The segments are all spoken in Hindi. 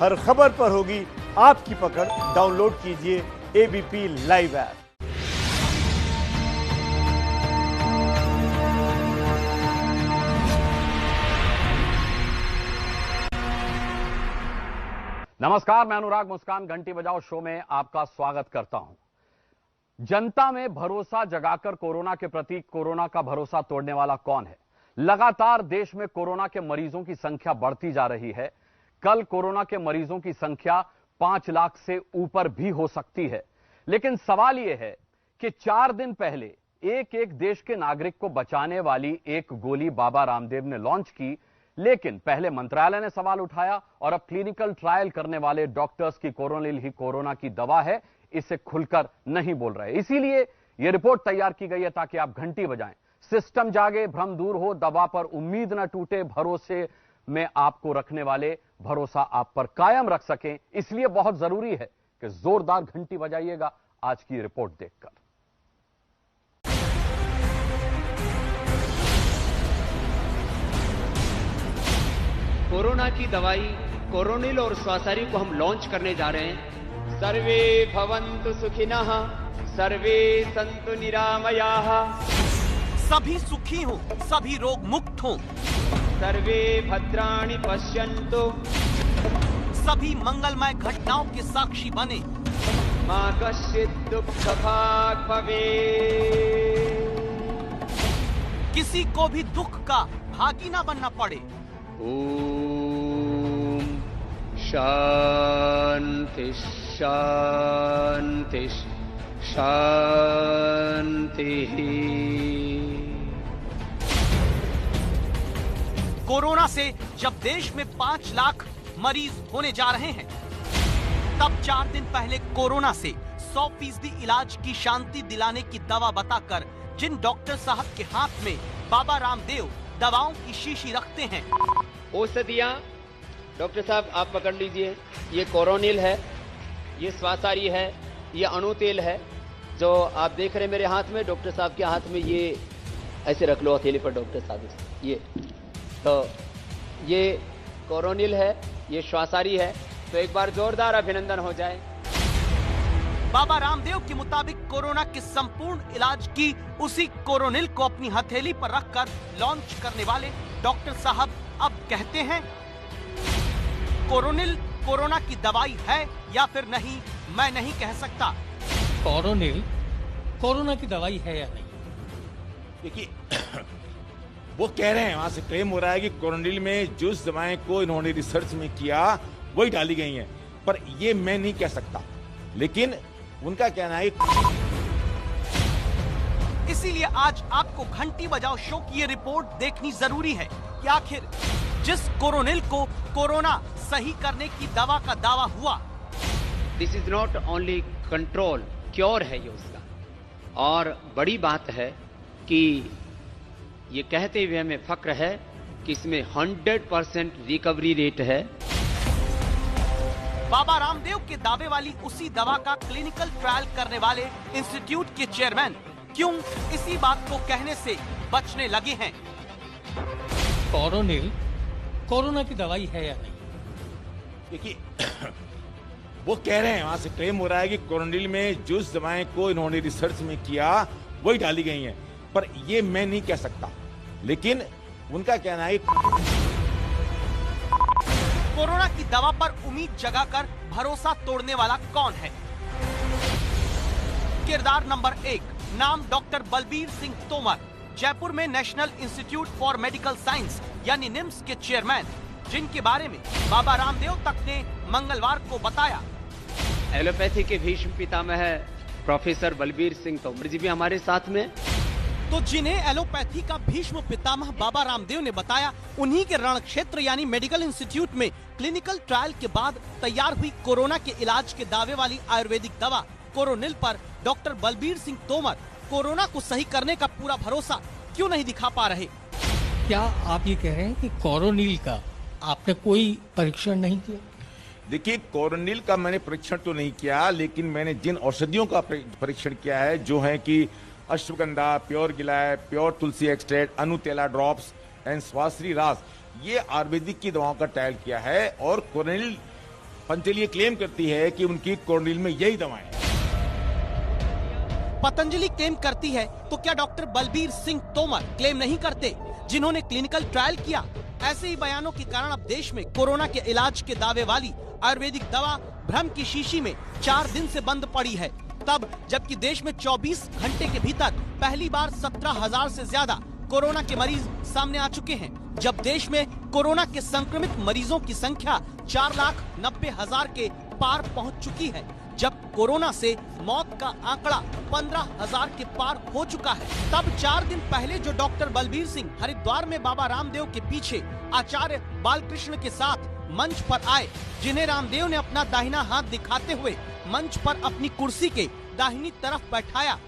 हर खबर पर होगी आपकी पकड़। डाउनलोड कीजिए एबीपी लाइव ऐप। नमस्कार, मैं अनुराग मुस्कान घंटी बजाओ शो में आपका स्वागत करता हूं। जनता में भरोसा जगाकर कोरोना के प्रति कोरोना का भरोसा तोड़ने वाला कौन है? लगातार देश में कोरोना के मरीजों की संख्या बढ़ती जा रही है। कल कोरोना के मरीजों की संख्या 5 लाख से ऊपर भी हो सकती है। लेकिन सवाल यह है कि 4 दिन पहले एक देश के नागरिक को बचाने वाली एक गोली बाबा रामदेव ने लॉन्च की, लेकिन पहले मंत्रालय ने सवाल उठाया और अब क्लिनिकल ट्रायल करने वाले डॉक्टर्स की कोरोनिल ही कोरोना की दवा है, इसे खुलकर नहीं बोल रहे। इसीलिए यह रिपोर्ट तैयार की गई है ताकि आप घंटी बजाएं, सिस्टम जागे, भ्रम दूर हो, दवा पर उम्मीद न टूटे, भरोसे में आपको रखने वाले भरोसा आप पर कायम रख सकें। इसलिए बहुत जरूरी है कि जोरदार घंटी बजाइएगा आज की रिपोर्ट देखकर। कोरोना की दवाई कोरोनिल और स्वासारी को हम लॉन्च करने जा रहे हैं। सर्वे भवन्तु सुखिनः, सर्वे सन्तु निरामयाः। सभी सुखी हो, सभी रोग मुक्त हो, सर्वे भद्राणि पश्यन्तु, सभी मंगलमय घटनाओं के साक्षी बने, मा कश्चित् दुःखभाग् भवेत्, किसी को भी दुख का भागी ना बनना पड़े। ओम शांति शांति शांति। कोरोना से जब देश में 5 लाख मरीज होने जा रहे हैं, तब 4 दिन पहले कोरोना से 100% इलाज की शांति दिलाने की दवा बताकर जिन डॉक्टर साहब के हाथ में बाबा रामदेव दवाओं की शीशी रखते हैं, औषधियां डॉक्टर साहब आप पकड़ लीजिए। ये कोरोनिल है, ये स्वासारी है, ये अणु तेल है जो आप देख रहे हैं मेरे हाथ में। डॉक्टर साहब के हाथ में ये ऐसे रख लो हथेली पर डॉक्टर साहब, ये तो ये कोरोनिल है, ये स्वासारी है। तो एक बार जोरदार अभिनंदन हो जाए। बाबा रामदेव के मुताबिक कोरोना के संपूर्ण इलाज की उसी कोरोनिल को अपनी हथेली पर रखकर लॉन्च करने वाले डॉक्टर साहब अब कहते हैं, कोरोनिल कोरोना की दवाई है या फिर नहीं, मैं नहीं कह सकता। कोरोनिल कोरोना की दवाई है या नहीं? देखिए वो कह रहे हैं, वहां से क्लेम हो रहा है कि कोरोनिल में जिस दवाएं को इन्होंने रिसर्च में किया वही डाली गई हैं, पर ये मैं नहीं कह सकता। लेकिन उनका कहना है। इसीलिए आज आपको घंटी बजाओ शो की ये रिपोर्ट देखनी जरूरी है कि आखिर जिस कोरोनिल को कोरोना सही करने की दवा का दावा हुआ, this is not only control, cure है ये उसका। और बड़ी बात है कि ये कहते हुए हमें फक्र है कि इसमें 100% रिकवरी रेट है। बाबा रामदेव के दावे वाली उसी दवा का क्लिनिकल ट्रायल करने वाले इंस्टीट्यूट के चेयरमैन क्यों इसी बात को कहने से बचने लगे हैं? कोरोनिल कोरोना की दवाई है या नहीं? देखिए वो कह रहे हैं, वहां से क्लेम हो रहा है कि कोरोनिल में जिस दवाएं को इन्होंने रिसर्च में किया वही डाली गई हैं, पर ये मैं नहीं कह सकता। लेकिन उनका कहना है। कोरोना की दवा पर उम्मीद जगाकर भरोसा तोड़ने वाला कौन है? किरदार नंबर 1, नाम डॉक्टर बलबीर सिंह तोमर, जयपुर में national institute for medical science यानी निम्स के चेयरमैन, जिनके बारे में बाबा रामदेव तक ने मंगलवार को बताया। एलोपैथी के भीष्म पितामह प्रोफेसर बलबीर सिंह तोमर जी भी हमारे साथ में। तो जिन्हें एलोपैथी का भीष्म पितामह बाबा रामदेव ने बताया, उन्हीं के रण क्षेत्र यानी मेडिकल इंस्टीट्यूट में क्लिनिकल ट्रायल के बाद तैयार हुई कोरोना के इलाज के दावे वाली आयुर्वेदिक दवा कोरोनिल पर डॉक्टर बलबीर सिंह तोमर कोरोना को सही करने का पूरा भरोसा क्यों नहीं दिखा पा रहे? क्या आप ये कह रहे हैं कि कोरोनिल का आपने कोई परीक्षण नहीं किया? देखिए कोरोनिल का मैंने परीक्षण तो नहीं किया, लेकिन मैंने जिन औषधियों का परीक्षण किया है, जो है कि ashwagandha, pure giloy, pure tulsi extract, अनुतेला ड्रॉप्स एंड स्वाश्री रास, ये आयुर्वेदिक की दवाओं का ट्रायल किया है और कोरोनिल पतंजलि क्लेम करती है कि उनकी कोरोनिल में यही दवाएं हैं। पतंजलि क्लेम करती है तो क्या डॉक्टर बलबीर सिंह तोमर क्लेम नहीं करते, जिन्होंने क्लिनिकल ट्रायल किया? ऐसे ही बयानों के कारण अब देश में कोरोना के इलाज के दावे वाली आयुर्वेदिक दवा भ्रम की शीशी में 4 दिन से बंद पड़ी है। तब जबकि देश में 24 घंटे के भीतर पहली बार 17,000 से ज्यादा कोरोना के मरीज सामने आ चुके हैं। जब देश में कोरोना के संक्रमित मरीजों की संख्या 4,90,000 के पार पहुंच चुकी है, जब कोरोना से मौत का आंकड़ा 15,000 के पार हो चुका है, तब 4 दिन पहले जो डॉक्टर बलबीर सिंह हरिद्वार में बाबा रामदेव के पीछे आचार्य बालकृष्ण के साथ मंच पर आए, जिन्हें रामदेव ने अपना दाहिना हाथ दिखाते हुए मंच पर अपनी कुर्सी के दाहिनी तरफ बैठाया,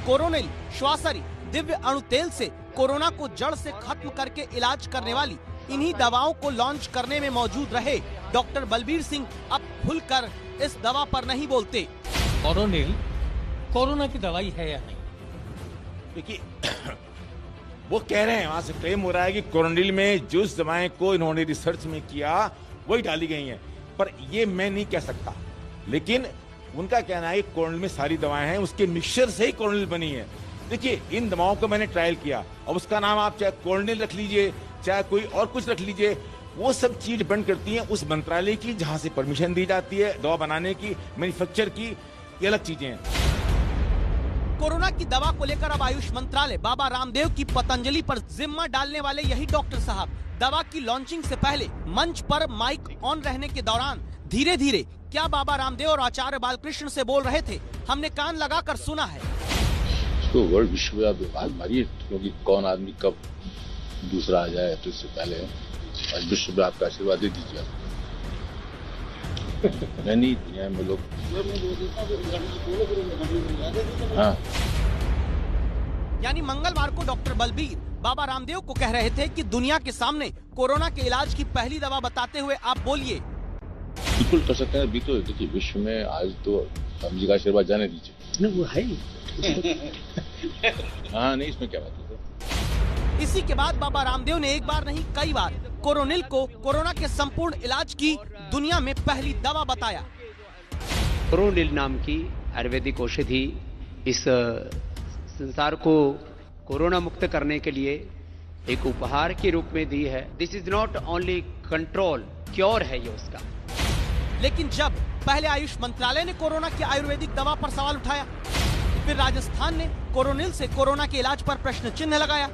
कोरोनिल श्वासरी दिव्य अणु तेल से कोरोना को जड़ से खत्म करके इलाज करने वाली इन्हीं दवाओं को लॉन्च करने में मौजूद रहे डॉक्टर बलबीर सिंह अब खुलकर इस दवा पर नहीं बोलते। कोरोनिल कोरोना की दवाई है या नहीं? देखिए, वो कह रहे हैं, वहां से क्लेम हो रहा है कि कोरोनिल में जिस दवाएं को इन्होंने रिसर्च में किया वही डाली गई हैं, पर ये मैं नहीं कह सकता। लेकिन उनका कहना है कि कोरोनिल में सारी दवाएं हैं, उसके मिक्सचर से ही कोरोनिल बनी है। देखिए, इन दवाओं को मैंने ट्रायल किया, अब उसका नाम आप चाहे कोरोनिल रख लीजिए, चाहे कोई और कुछ रख लीजिए, वो सब चीज डिपेंड करती है उस मंत्रालय की जहां से परमिशन दी जाती है दवा बनाने की, मैन्युफैक्चर की, ये अलग चीजें हैं। कोरोना की दवा को लेकर अब आयुष मंत्रालय बाबा रामदेव की पतंजलि पर जिम्मा डालने वाले यही डॉक्टर साहब दवा की लॉन्चिंग से पहले मंच पर माइक ऑन रहने के दौरान धीरे धीरे क्या बाबा रामदेव और आचार्य बालकृष्ण से बोल रहे थे, हमने कान लगाकर सुना है। इसको वर्ल्ड विश्वव्यापी बीमारी है, क्योंकि कौन आदमी कब दूसरा आ जाए, तो इससे पहले आज विश्व में आपका आशीर्वाद दे दीजिए। नहीं, दुनिया में लोग हाँ। यानी मंगलवार को डॉक्टर बलबीर बाबा रामदेव को कह रहे थे कि दुनिया के सामने कोरोना के इलाज की पहली दवा बताते हुए आप बोलिए। बिल्कुल कर सकते हैं। अभी तो देखिए, विश्व में आज तो हम जी का आशीर्वाद जाने दीजिए। वो है ही। हाँ, नहीं, इसमें क्या बात है। इसी के बाद बाबा रामदेव ने एक बार नहीं कई बार कोरोनिल को कोरोना के संपूर्ण इलाज की दुनिया में पहली दवा बताया। कोरोनिल नाम की आयुर्वेदिक औषधि इस संसार को कोरोना मुक्त करने के लिए एक उपहार के रूप में दी है। This is not only control, cure है ये उसका। लेकिन जब पहले आयुष मंत्रालय ने कोरोना की आयुर्वेदिक दवा पर सवाल उठाया, फिर राजस्थान ने कोरोनिल से कोरोना के इलाज पर प्रश्न चिन्ह लगाया,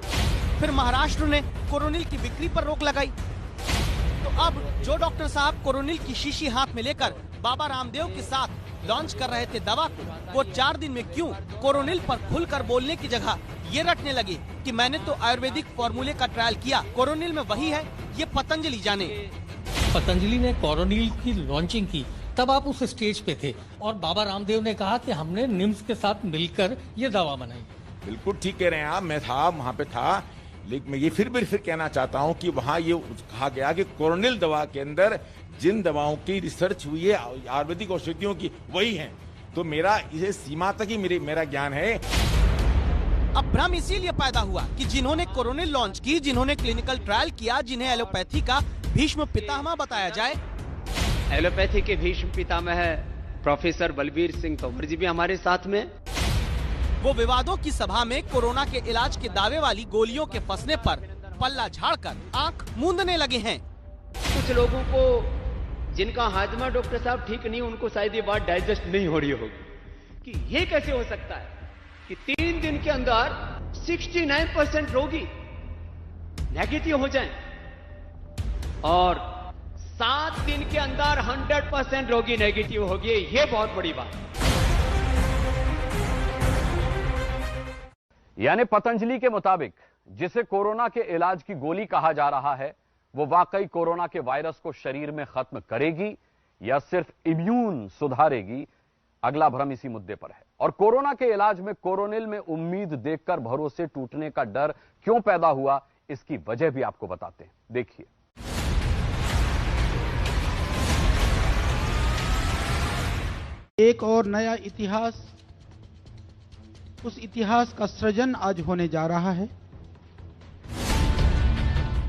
फिर महाराष्ट्र ने कोरोनिल की बिक्री पर रोक लगाई, तो अब जो डॉक्टर साहब कोरोनिल की शीशी हाथ में लेकर बाबा रामदेव के साथ लॉन्च कर रहे थे दवा को, वो 4 दिन में क्यों कोरोनिल पर खुलकर बोलने की जगह ये रटने लगे कि मैंने तो आयुर्वेदिक फॉर्मूले का ट्रायल किया, कोरोनिल में वही है, ये पतंजलि जाने। पतंजलि ने कोरोनिल की लॉन्चिंग की, तब आप उस स्टेज पे थे और बाबा रामदेव ने कहा कि हमने निम्स के साथ मिलकर ये दवा बनाई। बिल्कुल ठीक कह रहे हैं आप, मैं था वहां पे था, लेकिन मैं ये फिर कहना चाहता हूं कि वहां ये कहा गया कि कोरोनिल दवा के अंदर जिन दवाओं की रिसर्च हुई है आयुर्वेदिक औषधियों की वही हैं, तो मेरा इसे सीमा तक ही मेरा ज्ञान है। अब भ्रम इसीलिए पैदा हुआ कि जिन्होंने कोरोनिल लॉन्च की, जिन्होंने क्लिनिकल ट्रायल किया, जिन्हें एलोपैथी का भीष्म पितामह बताया जाए, एलोपैथी के भीष्म पितामह प्रोफेसर बलबीर सिंह तोमर जी भी हमारे साथ में, वो विवादों की सभा में कोरोना के इलाज के दावे वाली गोलियों के फंसने पर पल्ला झाड़कर आंख मूंदने लगे हैं। कुछ लोगों को जिनका हाजमा डॉक्टर साहब ठीक नहीं, उनको शायद ये बात डाइजेस्ट नहीं हो रही होगी कि ये कैसे हो सकता है कि 3 दिन के अंदर 69% रोगी नेगेटिव हो जाएं और 7 दिन के अंदर 100% रोगी नेगेटिव हो गए। ये बहुत बड़ी बात है। यानी पतंजलि के मुताबिक जिसे कोरोना के इलाज की गोली कहा जा रहा है, वो वाकई कोरोना के वायरस को शरीर में खत्म करेगी या सिर्फ इम्यून सुधारेगी, अगला भ्रम इसी मुद्दे पर है। और कोरोना के इलाज में कोरोनिल में उम्मीद देखकर भरोसे टूटने का डर क्यों पैदा हुआ, इसकी वजह भी आपको बताते हैं, देखिए। एक और नया इतिहास, उस इतिहास का सृजन आज होने जा रहा है।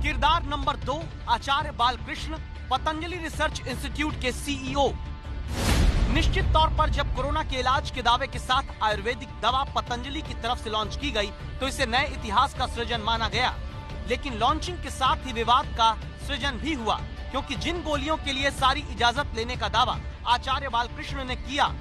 किरदार नंबर 2 आचार्य बालकृष्ण, पतंजलि रिसर्च इंस्टीट्यूट के सीईओ। निश्चित तौर पर जब कोरोना के इलाज के दावे के साथ आयुर्वेदिक दवा पतंजलि की तरफ से लॉन्च की गई तो इसे नए इतिहास का सृजन माना गया। लेकिन लॉन्चिंग के साथ ही विवाद का सृजन भी हुआ, क्योंकि जिन गोलियों के लिए सारी इजाजत लेने का दावा आचार्य बालकृष्ण ने किया,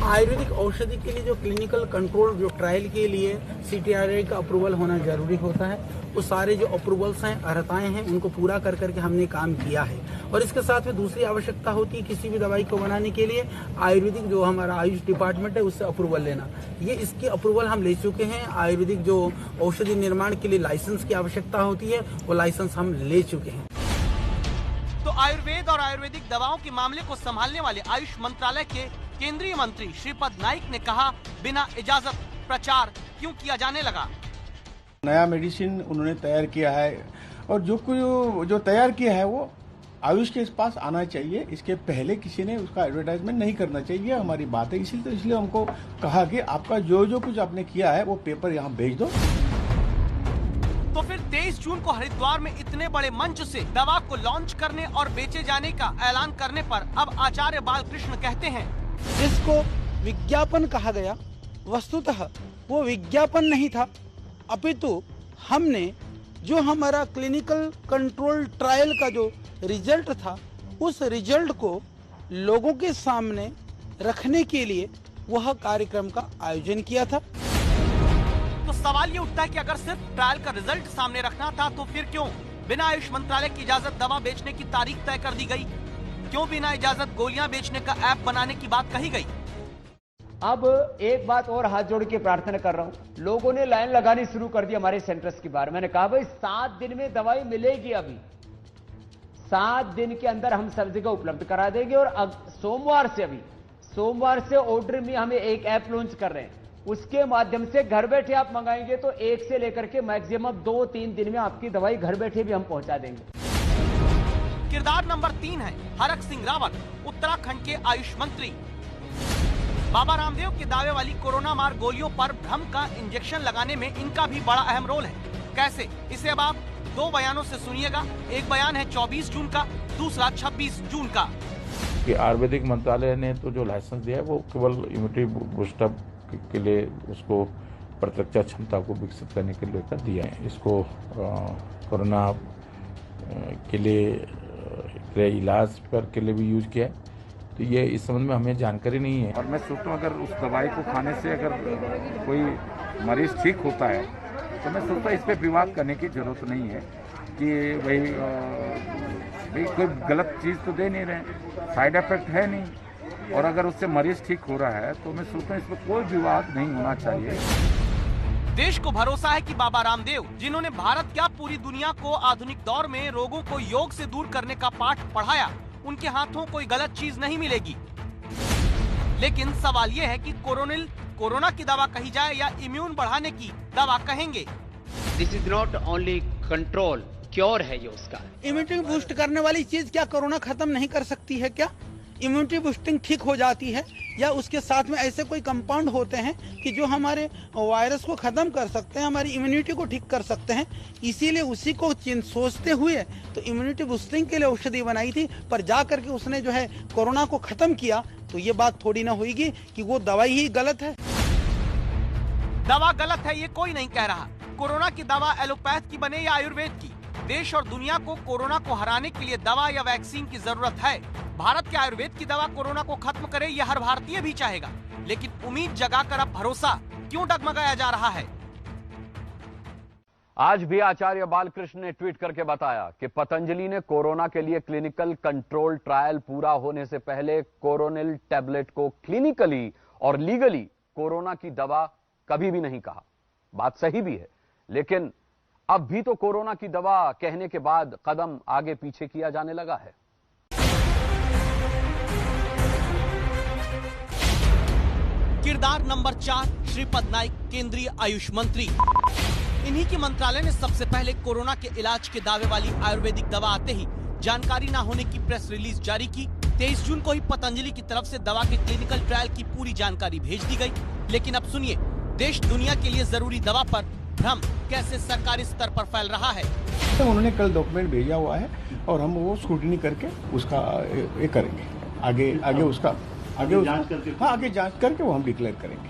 आयुर्वेदिक औषधि के लिए जो क्लिनिकल कंट्रोल जो ट्रायल के लिए CTRA का अप्रूवल होना जरूरी होता है, वो सारे जो अप्रूवल्स हैं, अर्हताएं हैं, उनको पूरा कर करके हमने काम किया है। और इसके साथ में दूसरी आवश्यकता होती है किसी भी दवाई को बनाने के लिए आयुर्वेदिक जो हमारा आयुष डिपार्टमेंट है उससे अप्रूवल लेना। ये इसकी अप्रूवल हम ले चुके हैं। आयुर्वेदिक जो औषधि निर्माण के लिए लाइसेंस की आवश्यकता होती है वो लाइसेंस हम ले चुके हैं। तो आयुर्वेद और आयुर्वेदिक दवाओं के मामले को संभालने वाले आयुष मंत्रालय के केंद्रीय मंत्री श्रीपद नाइक ने कहा, बिना इजाजत प्रचार क्यों किया जाने लगा। नया मेडिसिन उन्होंने तैयार किया है और जो तैयार किया है वो आयुष के पास आना चाहिए। इसके पहले किसी ने उसका एडवर्टाइजमेंट नहीं करना चाहिए, हमारी बात है। इसलिए हमको कहा कि आपका जो कुछ आपने किया है वो पेपर यहाँ भेज दो। तो फिर 23 जून को हरिद्वार में इतने बड़े मंच से दवा को लॉन्च करने और बेचे जाने का ऐलान करने पर अब आचार्य बालकृष्ण कहते हैं, जिसको विज्ञापन कहा गया, वस्तुतः वो विज्ञापन नहीं था, अपितु हमने जो हमारा क्लिनिकल कंट्रोल ट्रायल का जो रिजल्ट था उस रिजल्ट को लोगों के सामने रखने के लिए वह कार्यक्रम का आयोजन किया था। तो सवाल ये उठता है कि अगर सिर्फ ट्रायल का रिजल्ट सामने रखना था तो फिर क्यों बिना आयुष मंत्रालय की इजाजत दवा बेचने की तारीख तय कर दी गई? क्यों बिना इजाजत गोलियां बेचने का ऐप बनाने की बात कही गई? अब एक बात और हाथ जोड़ के प्रार्थना कर रहा हूं, लोगों ने लाइन लगानी शुरू कर दी हमारे सेंटर्स के बाहर। मैंने कहा भाई 7 दिन में दवाई मिलेगी, अभी 7 दिन के अंदर हम सब जगह उपलब्ध करा देंगे। और अब सोमवार से ऑर्डर में हमें एक ऐप लॉन्च कर रहे हैं, उसके माध्यम से घर बैठे आप मंगाएंगे तो 1 से लेकर के मैक्सिमम 2-3 दिन में आपकी दवाई घर बैठे भी हम पहुंचा देंगे। किरदार नंबर 3 है हरक सिंह रावत, उत्तराखंड के आयुष मंत्री। बाबा रामदेव के दावे वाली कोरोना मार गोलियों पर भ्रम का इंजेक्शन लगाने में इनका भी बड़ा अहम रोल है। कैसे, इसे अब आप 2 बयानों से सुनिएगा। एक बयान है 24 जून का, दूसरा 26 जून का। कि आयुर्वेदिक मंत्रालय ने तो जो लाइसेंस दिया है वो केवल इम्यूनिटी बूस्टअप के लिए, उसको प्रतिरक्षा क्षमता को विकसित करने के लिए लेकर दिया है। इसको कोरोना के लिए इलाज पर के लिए भी यूज किया है। तो ये इस संबंध में हमें जानकारी नहीं है। और मैं सोचता हूँ अगर उस दवाई को खाने से अगर कोई मरीज ठीक होता है तो मैं सोचता हूँ इस पर विवाद करने की जरूरत नहीं है कि भाई कोई गलत चीज़ तो दे नहीं रहे, साइड इफेक्ट है नहीं, और अगर उससे मरीज ठीक हो रहा है तो मैं सोचता हूँ इस पर कोई विवाद नहीं होना चाहिए। देश को भरोसा है कि बाबा रामदेव, जिन्होंने भारत क्या पूरी दुनिया को आधुनिक दौर में रोगों को योग से दूर करने का पाठ पढ़ाया, उनके हाथों कोई गलत चीज नहीं मिलेगी। लेकिन सवाल ये है कि कोरोना की दवा कही जाए या इम्यून बढ़ाने की दवा कहेंगे। This is not only control, cure है ये उसका। इम्यूनिटी बूस्ट करने वाली चीज क्या कोरोना खत्म नहीं कर सकती है? क्या इम्यूनिटी बूस्टिंग ठीक हो जाती है? या उसके साथ में ऐसे कोई कंपाउंड होते हैं कि जो हमारे वायरस को खत्म कर सकते हैं, हमारी इम्यूनिटी को ठीक कर सकते हैं? इसीलिए उसी को सोचते हुए तो इम्यूनिटी बूस्टिंग के लिए औषधि बनाई थी, पर जा करके उसने जो है कोरोना को खत्म किया। तो ये बात थोड़ी ना होगी कि वो दवाई ही गलत है। दवा गलत है ये कोई नहीं कह रहा। कोरोना की दवा एलोपैथ की बने या आयुर्वेद की, देश और दुनिया को कोरोना को हराने के लिए दवा या वैक्सीन की जरूरत है। भारत के आयुर्वेद की दवा कोरोना को खत्म करे ये हर भारतीय भी चाहेगा। लेकिन उम्मीद जगाकर अब भरोसा क्यों डगमगाया जा रहा है? आज भी आचार्य बालकृष्ण ने ट्वीट करके बताया कि पतंजलि ने कोरोना के लिए क्लिनिकल कंट्रोल ट्रायल पूरा होने से पहले कोरोनिल टैबलेट को क्लिनिकली और लीगली कोरोना की दवा कभी भी नहीं कहा। बात सही भी है, लेकिन अब भी तो कोरोना की दवा कहने के बाद कदम आगे पीछे किया जाने लगा है। किरदार नंबर 4 श्रीपद नाइक, केंद्रीय आयुष मंत्री। इन्हीं के मंत्रालय ने सबसे पहले कोरोना के इलाज के दावे वाली आयुर्वेदिक दवा आते ही जानकारी न होने की प्रेस रिलीज जारी की। 23 जून को ही पतंजलि की तरफ से दवा के क्लिनिकल ट्रायल की पूरी जानकारी भेज दी गई। लेकिन अब सुनिए, देश दुनिया के लिए जरूरी दवा पर भ्रम कैसे सरकारी स्तर पर फैल रहा है। तो उन्होंने कल डॉक्यूमेंट भेजा हुआ है और हम वो स्क्रूटनी करके उसका ये करेंगे, आगे उसका आगे जांच करके, हाँ आगे जांच करके वो हम डिक्लेयर करेंगे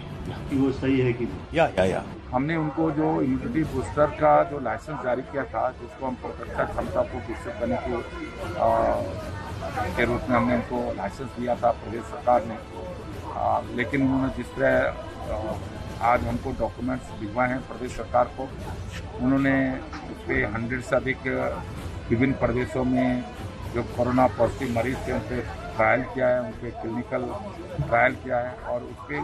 कि वो सही है कि या। हमने उनको जो इम्यूनिटी बूस्टर का जो लाइसेंस जारी किया था, जिसको हम प्रतिरक्षा क्षमता को विकसित करने के रूप में हमने उनको लाइसेंस दिया था प्रदेश सरकार ने, लेकिन उन्होंने जिस तरह आज हमको डॉक्यूमेंट्स भिजवाए हैं प्रदेश सरकार को, उन्होंने उस पर 100 से अधिक विभिन्न प्रदेशों में जो कोरोना पॉजिटिव मरीज थे उन पर ट्रायल किया है, उन पर क्लिनिकल ट्रायल किया है और उसके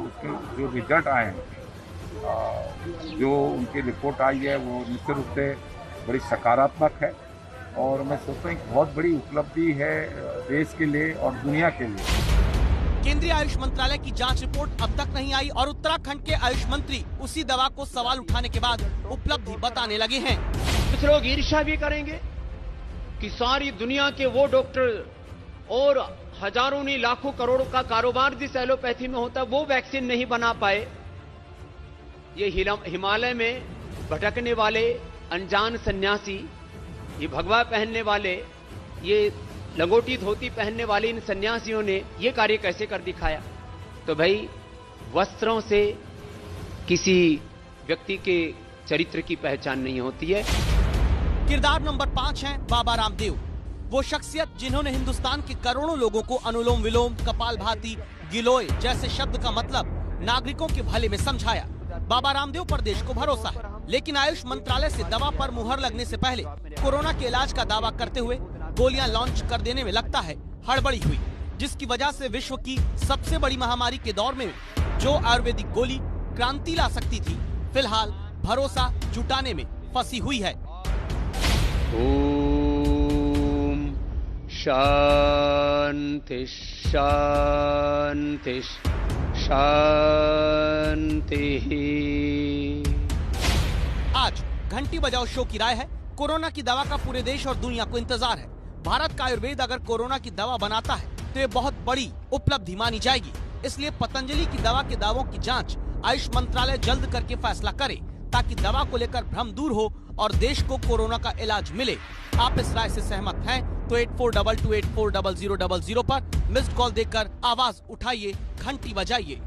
जो रिजल्ट आए हैं, जो उनकी रिपोर्ट आई है वो निश्चित रूप से बड़ी सकारात्मक है और मैं सोचता हूँ एक बहुत बड़ी उपलब्धि है देश के लिए और दुनिया के लिए। केंद्रीय आयुष मंत्रालय की जांच रिपोर्ट अब तक नहीं आई और उत्तराखंड के आयुष मंत्री उसी दवा को सवाल उठाने के बाद उपलब्धि बताने लगे हैं। कुछ लोग ईर्ष्या भी करेंगे कि सारी दुनिया के वो डॉक्टर और हजारों नहीं लाखों करोड़ों का कारोबार जिस एलोपैथी में होता है वो वैक्सीन नहीं बना पाए। ये हिमालय में भटकने वाले अनजान सन्यासी, ये भगवा पहनने वाले, ये लंगोटी धोती पहनने वाले इन सन्यासियों ने ये कार्य कैसे कर दिखाया। तो भाई वस्त्रों से किसी व्यक्ति के चरित्र की पहचान नहीं होती है। किरदार नंबर 5 हैं बाबा रामदेव, वो शख्सियत जिन्होंने हिंदुस्तान के करोड़ों लोगों को अनुलोम विलोम, कपालभाति, गिलोय जैसे शब्द का मतलब नागरिकों के भले में समझाया। बाबा रामदेव पर देश को भरोसा है, लेकिन आयुष मंत्रालय से दवा पर मुहर लगने से पहले कोरोना के इलाज का दावा करते हुए गोलियां लॉन्च कर देने में लगता है हड़बड़ी हुई, जिसकी वजह से विश्व की सबसे बड़ी महामारी के दौर में जो आयुर्वेदिक गोली क्रांति ला सकती थी, फिलहाल भरोसा जुटाने में फंसी हुई है। ओम शांति शांति शांति। आज घंटी बजाओ शो की राय है, कोरोना की दवा का पूरे देश और दुनिया को इंतजार है। भारत का आयुर्वेद अगर कोरोना की दवा बनाता है तो ये बहुत बड़ी उपलब्धि मानी जाएगी। इसलिए पतंजलि की दवा के दावों की जांच आयुष मंत्रालय जल्द करके फैसला करे, ताकि दवा को लेकर भ्रम दूर हो और देश को कोरोना का इलाज मिले। आप इस राय से सहमत हैं तो 8422840000 पर मिस्ड कॉल देकर आवाज उठाइए, घंटी बजाइए।